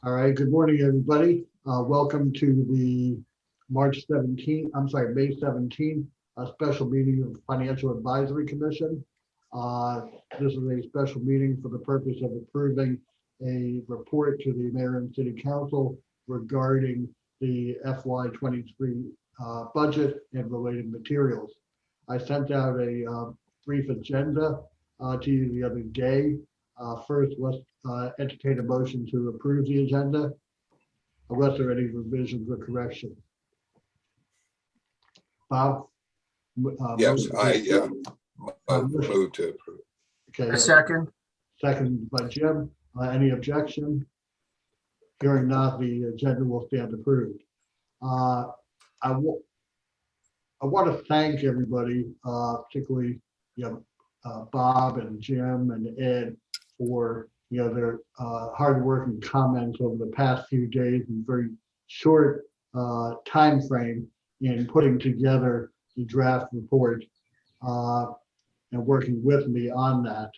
All right, good morning, everybody. Welcome to the May 17th, special meeting of the Financial Advisory Commission. This is a special meeting for the purpose of approving a report to the Mayor and City Council regarding the FY23 budget and related materials. I sent out a brief agenda to you the other day. First, let's entertain a motion to approve the agenda, unless there are any revisions or corrections. Bob? Yes, I motion. move to approve. Okay, A second. second by Jim. Any objection? Hearing not, the agenda will stand approved. I want to thank everybody, particularly Bob and Jim and Ed, for their hard work and comments over the past few days and very short time frame in putting together the draft report and working with me on that.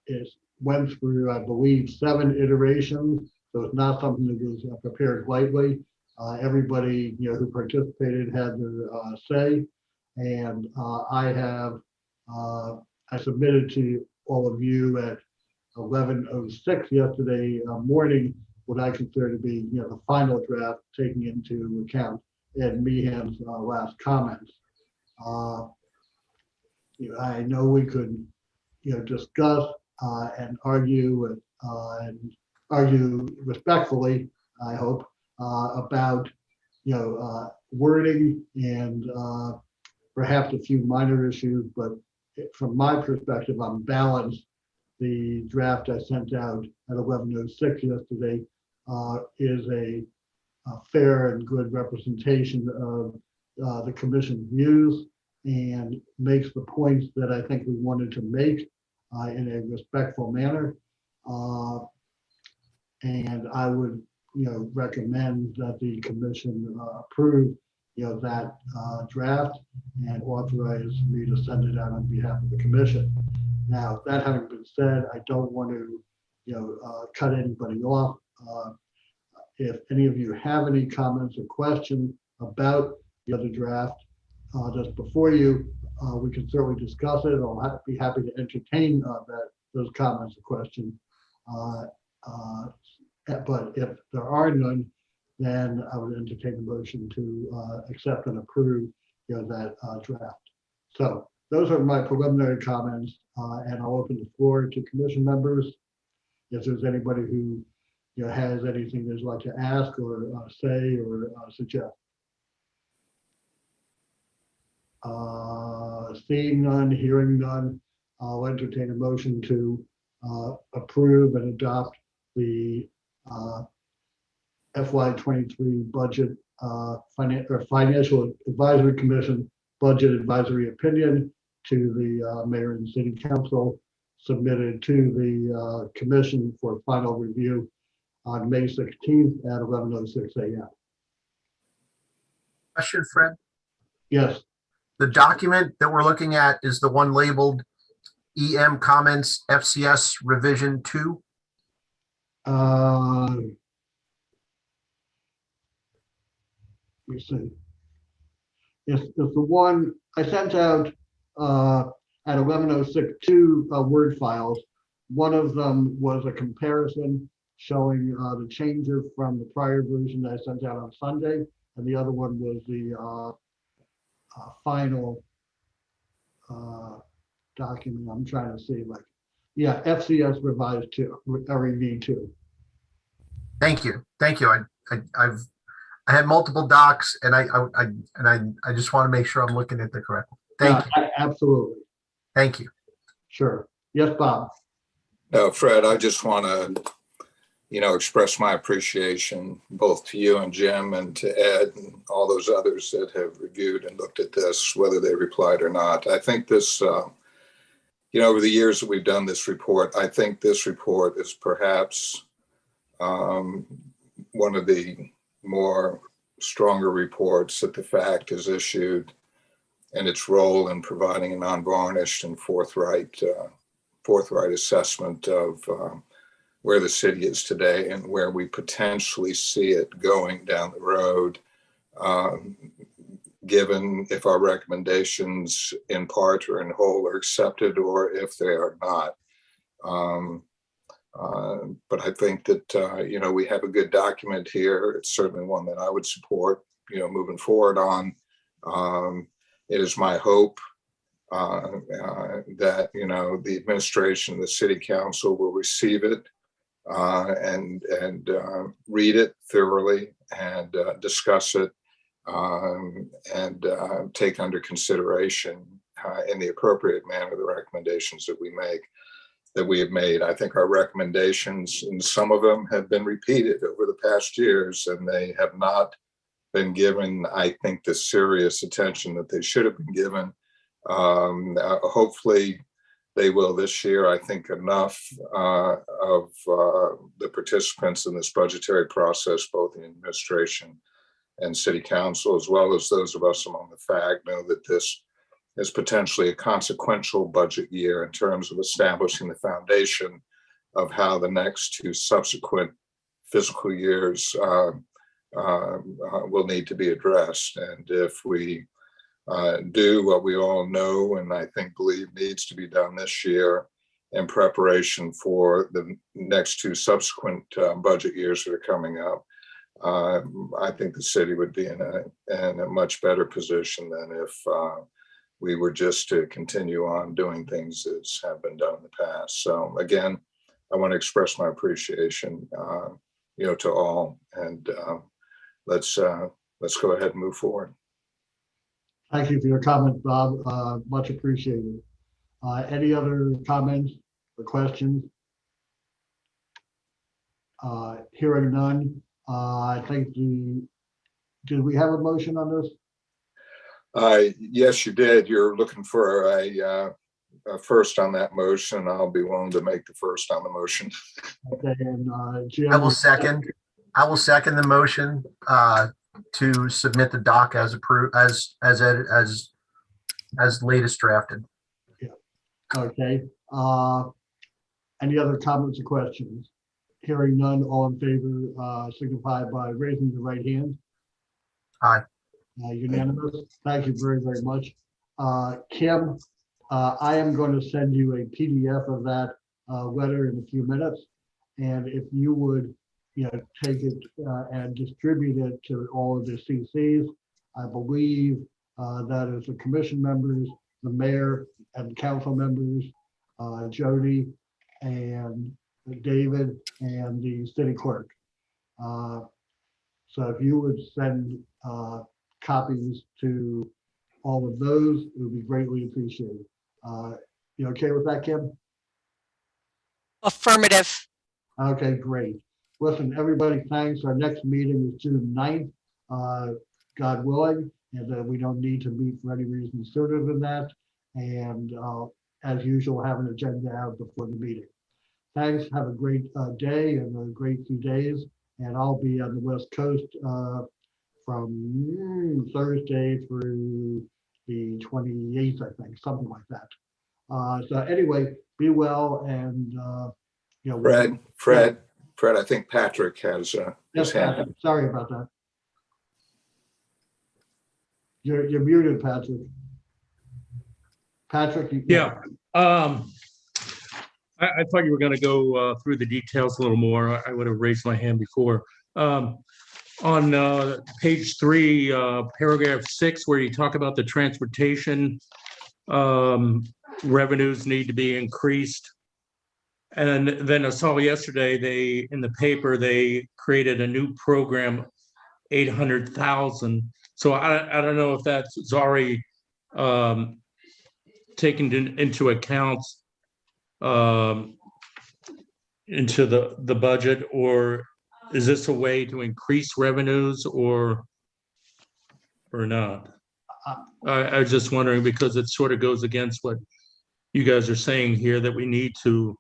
It went through, I believe, 7 iterations, so it's not something that was prepared lightly. Everybody who participated had their say, and I submitted to all of you at 11:06 yesterday morning what I consider to be the final draft, taking into account Ed Meehan's last comments. I know we could discuss and argue respectfully, I hope, about wording and perhaps a few minor issues, but from my perspective, on balance, the draft I sent out at 11:06 yesterday is a fair and good representation of the commission's views and makes the points that I think we wanted to make in a respectful manner. And I would recommend that the commission approve that draft and authorize me to send it out on behalf of the commission. Now, that having been said, I don't want to cut anybody off. If any of you have any comments or questions about the other draft that's before you, we can certainly discuss it. I'll be happy to entertain those comments or questions. But if there are none, then I would entertain a motion to accept and approve that draft. So those are my preliminary comments, and I'll open the floor to commission members. If there's anybody who has anything they'd like to ask or say or suggest. Seeing none, hearing none, I'll entertain a motion to approve and adopt the FY23 budget Financial Advisory Commission budget advisory opinion to the Mayor and City Council, submitted to the commission for final review on May 16th at 11:06 a.m. Question, Fred. Yes. The document that we're looking at is the one labeled EM Comments FCS Revision 2. Let me see. It's the one I sent out at 11:06 two Word files. One of them was a comparison showing the changes from the prior version that I sent out on Sunday, and the other one was the final document. I'm trying to see, FCS revised 2, REV 2. Thank you. I had multiple docs, and I just want to make sure I'm looking at the correct one. Thank you. Absolutely. Thank you. Sure. Yes, Bob. No, Fred, I just want to, express my appreciation both to you and Jim and to Ed and all those others that have reviewed and looked at this, whether they replied or not. I think this, over the years that we've done this report, I think this report is perhaps one of the more stronger reports that the FACT has issued, and its role in providing a non-varnished and forthright assessment of where the city is today and where we potentially see it going down the road, given if our recommendations in part or in whole are accepted or if they are not. But I think that, we have a good document here. It's certainly one that I would support, moving forward on. It is my hope that, the administration, the city council will receive it and read it thoroughly and discuss it and take under consideration in the appropriate manner the recommendations that we have made. I think our recommendations, and some of them have been repeated over the past years, and they have not been given, I think, the serious attention that they should have been given. Hopefully they will this year. I think enough of the participants in this budgetary process, both in administration and city council, as well as those of us among the FAG, know that this is potentially a consequential budget year in terms of establishing the foundation of how the next two subsequent fiscal years will need to be addressed. And if we do what we all know and I think believe needs to be done this year in preparation for the next two subsequent budget years that are coming up, I think the city would be in a much better position than if we were just to continue on doing things as have been done in the past. So again, I want to express my appreciation, to all, and let's go ahead and move forward. Thank you for your comment, Bob. Much appreciated. Any other comments or questions? Hearing none, I think did we have a motion on this? Yes, you did. You're looking for a first on that motion. I'll be willing to make the first on the motion. Okay, and Jim? I will second the motion to submit the doc as approved, as latest drafted. Okay. Any other comments or questions? Hearing none, all in favor signify by raising your right hand. Aye. Unanimous. Thank you very, very much. Kim, I am going to send you a PDF of that letter in a few minutes. And if you would, take it and distribute it to all of the CCs. I believe that is the commission members, the mayor and council members, Jody and David and the city clerk. So if you would send copies to all of those, it would be greatly appreciated. You okay with that, Kim? Affirmative. Okay, great. Listen, everybody, thanks. Our next meeting is June 9th, God willing, and we don't need to meet for any reason sooner than that. And as usual, have an agenda out before the meeting. Thanks. Have a great day and a great few days. And I'll be on the West Coast from Thursday through the 28th, I think, something like that. So anyway, be well and Fred, I think Patrick has his yes, hand. Patrick, sorry about that. You're muted, Patrick. Patrick, Yeah. I thought you were going to go through the details a little more. I would have raised my hand before. On page 3, paragraph 6, where you talk about the transportation revenues need to be increased. And then I saw yesterday in the paper, they created a new program, 800,000. So I don't know if that's already taken into account into the budget, or is this a way to increase revenues or not? I was just wondering, because it sort of goes against what you guys are saying here, that we need to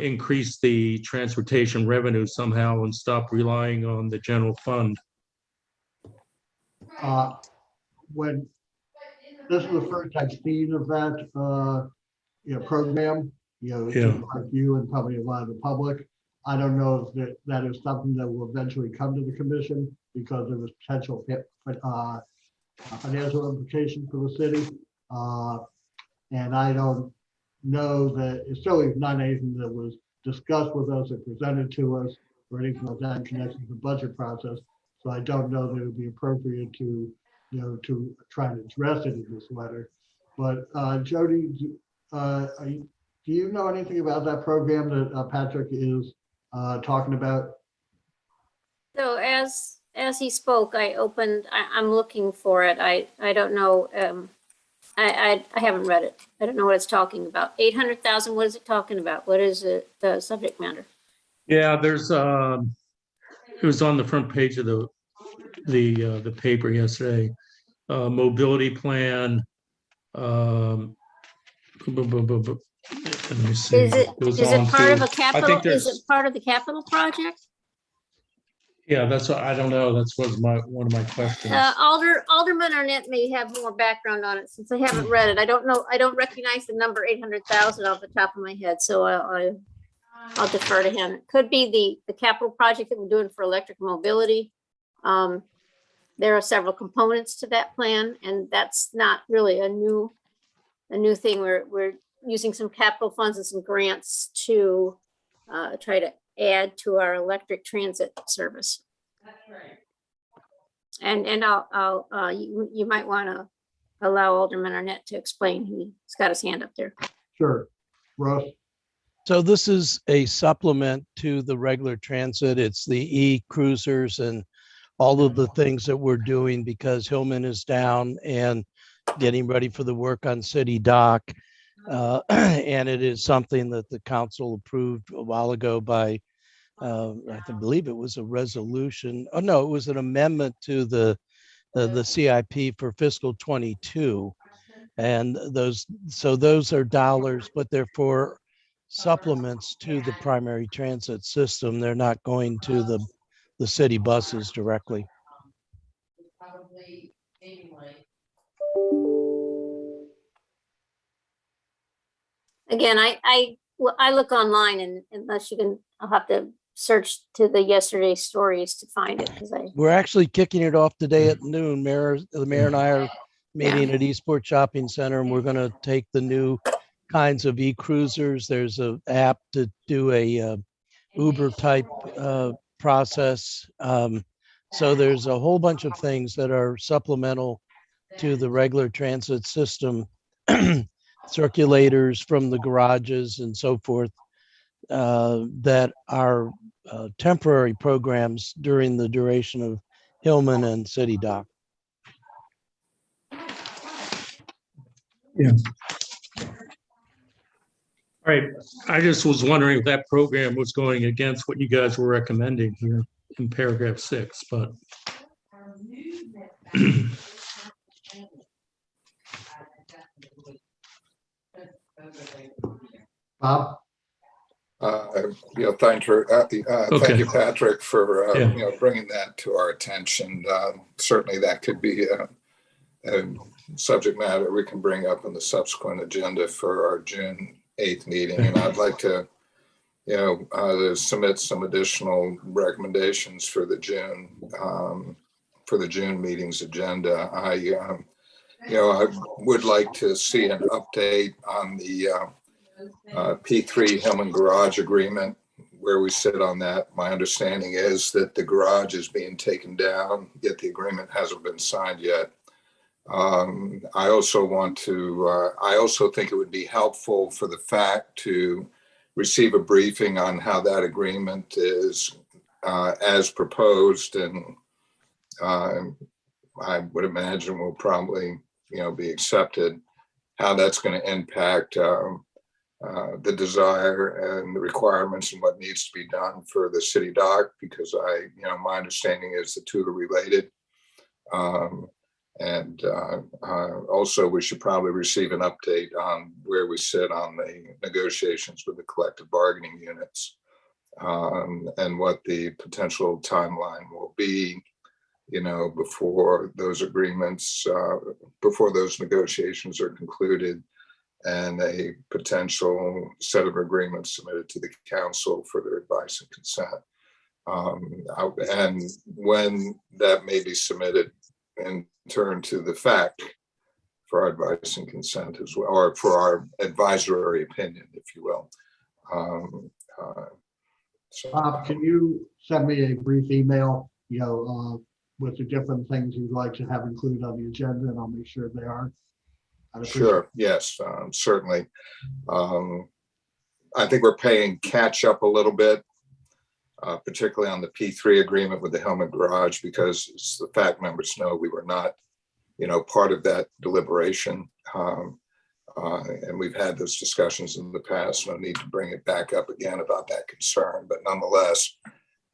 increase the transportation revenue somehow and stop relying on the general fund. when this is the first I've seen of that program, Yeah. like you and probably a lot of the public. I don't know if that is something that will eventually come to the commission because of the potential financial implication for the city. And I don't know that it's certainly not anything that was discussed with us or presented to us or anything like that in connection to the budget process. So I don't know that it would be appropriate to, to try to address it in this letter. But Jody, do you know anything about that program that Patrick is talking about? So as he spoke, I'm looking for it. I don't know. I haven't read it. I don't know what it's talking about. 800,000, what is it talking about? What is it, the subject matter? Yeah, there's it was on the front page of the paper yesterday. Mobility plan. Let me see. Is it goes is on it part of to- a capital? Is there's- it part of the capital project? Yeah, that's what, I don't know. That's was one of my questions. Alderman Arnett may have more background on it since I haven't read it. I don't know. I don't recognize the number 800,000 off the top of my head, so I'll defer to him. It could be the capital project that we're doing for electric mobility. There are several components to that plan, and that's not really a new thing. We're using some capital funds and some grants to try to add to our electric transit service. That's right. And I'll you might want to allow Alderman Arnett to explain. He's got his hand up there. Sure. Russ? So this is a supplement to the regular transit. It's the e-cruisers and all of the things that we're doing because Hillman is down and getting ready for the work on City Dock. And it is something that the council approved a while ago by, I believe it was a resolution. Oh, no, it was an amendment to the CIP for fiscal 22. And those are dollars, but they're for supplements to the primary transit system. They're not going to the city buses directly. Again, I look online, and unless you can, I'll have to search to the yesterday's stories to find it because We're actually kicking it off today at noon. The mayor and I are meeting at Eastport Shopping Center, and we're going to take the new kinds of e-cruisers. There's an app to do a Uber type process. So there's a whole bunch of things that are supplemental to the regular transit system, circulators from the garages and so forth, that are temporary programs during the duration of Hillman and City Dock. Yeah. All right. I just was wondering if that program was going against what you guys were recommending here in paragraph 6, but. Bob? Thank you, Okay. Patrick, for Yeah. bringing that to our attention. Certainly, that could be a subject matter we can bring up in the subsequent agenda for our June 8th meeting. And I'd like to, submit some additional recommendations for the June meeting's agenda. I would like to see an update on the P3 Hillman Garage agreement, where we sit on that. My understanding is that the garage is being taken down, yet the agreement hasn't been signed yet. I also think it would be helpful for the FAC to receive a briefing on how that agreement is as proposed, and I would imagine will probably be accepted, how that's going to impact the desire and the requirements and what needs to be done for the city dock, because my understanding is the two are related. Also, we should probably receive an update on where we sit on the negotiations with the collective bargaining units, and what the potential timeline will be, before those agreements, before those negotiations are concluded, and a potential set of agreements submitted to the council for their advice and consent. And when that may be submitted in turn to the fact for our advice and consent as well, or for our advisory opinion, if you will. So, Can you send me a brief email, with the different things you'd like to have included on the agenda, and I'll make sure they are. I'd appreciate sure, yes, certainly. I think we're paying catch up a little bit, particularly on the P3 agreement with the Hillman Garage, because as the fact members know, we were not, part of that deliberation. And we've had those discussions in the past. No need to bring it back up again about that concern. But nonetheless,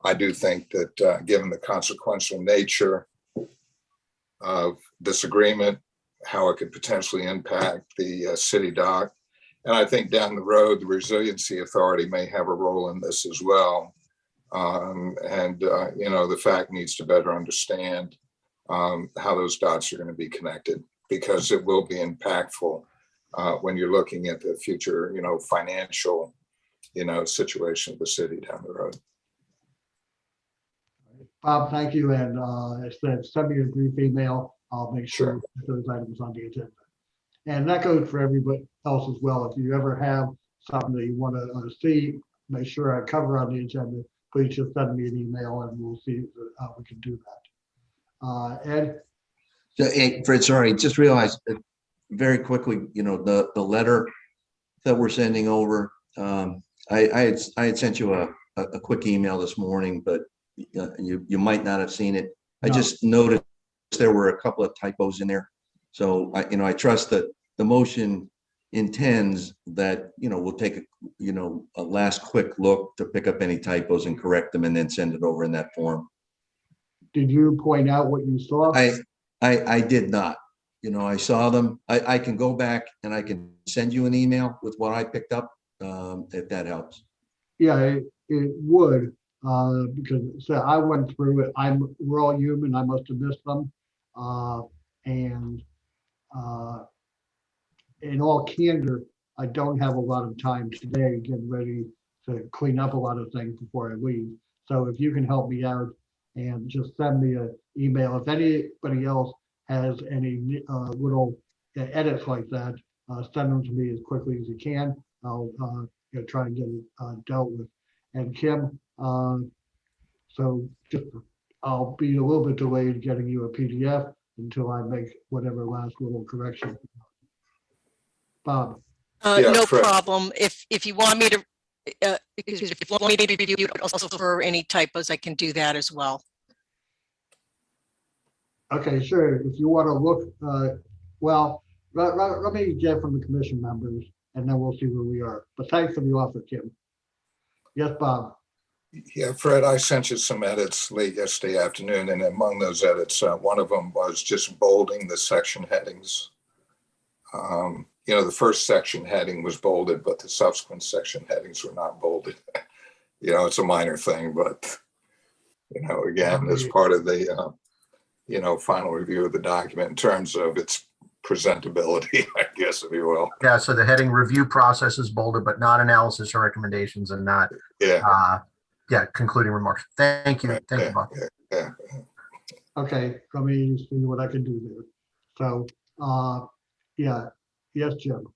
I do think that given the consequential nature of this agreement, how it could potentially impact the city dock, and I think down the road, the Resiliency Authority may have a role in this as well. The fact needs to better understand how those dots are going to be connected, because it will be impactful when you're looking at the future, financial, situation of the city down the road. Bob, thank you. And I said, send me a brief email. I'll make sure Sure. that those items on the agenda. And that goes for everybody else as well. If you ever have something that you want to see, make sure I cover on the agenda, please just send me an email and we'll see how we can do that. Ed? So, hey, Fred, sorry, just realized that very quickly, the letter that we're sending over, I had sent you a quick email this morning, but you might not have seen it. I No. just noticed there were a couple of typos in there. So I trust that the motion intends that, we'll take a last quick look to pick up any typos and correct them and then send it over in that form. Did you point out what you saw? I did not. I saw them. I can go back and I can send you an email with what I picked up, if that helps. Yeah, it would, because I went through it. We're all human. I must have missed them. And in all candor, I don't have a lot of time today getting ready to clean up a lot of things before I leave. So if you can help me out and just send me an email. If anybody else has any little edits like that, send them to me as quickly as you can. I'll try and get it dealt with. And Kim, so I'll be a little bit delayed getting you a PDF until I make whatever last little correction. Bob? Yeah, No Fred. problem. If you want me to, if you want me to review it also for any typos, I can do that as well. Okay, sure. If you want to look, well, let me get from the commission members and then we'll see where we are. But thanks for the offer, Kim. Yes, Bob? Yeah, Fred, I sent you some edits late yesterday afternoon, and among those edits, one of them was just bolding the section headings. The first section heading was bolded, but the subsequent section headings were not bolded. It's a minor thing, but, again, as part of the, final review of the document in terms of its presentability, I guess, if you will. Yeah, so the heading review process is bolded, but not analysis or recommendations and not, concluding remarks. Thank you. Thank you, Bob. Yeah. Okay, let me see what I can do there. So, yeah, yes, Jim.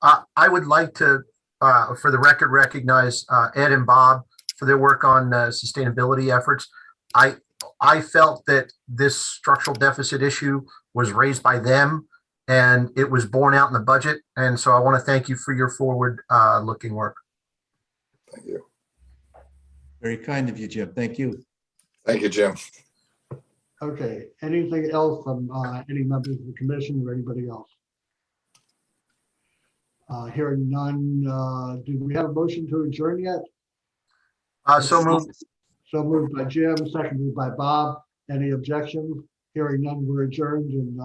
I would like to, for the record, recognize Ed and Bob for their work on sustainability efforts. I felt that this structural deficit issue was raised by them and it was borne out in the budget. And so I want to thank you for your forward looking work. Thank you. Very kind of you, Jim. Thank you. Thank you, Jim. Okay, anything else from any members of the commission or anybody else? Hearing none, do we have a motion to adjourn yet? So moved. So moved by Jim, seconded by Bob. Any objections? Hearing none, we're adjourned and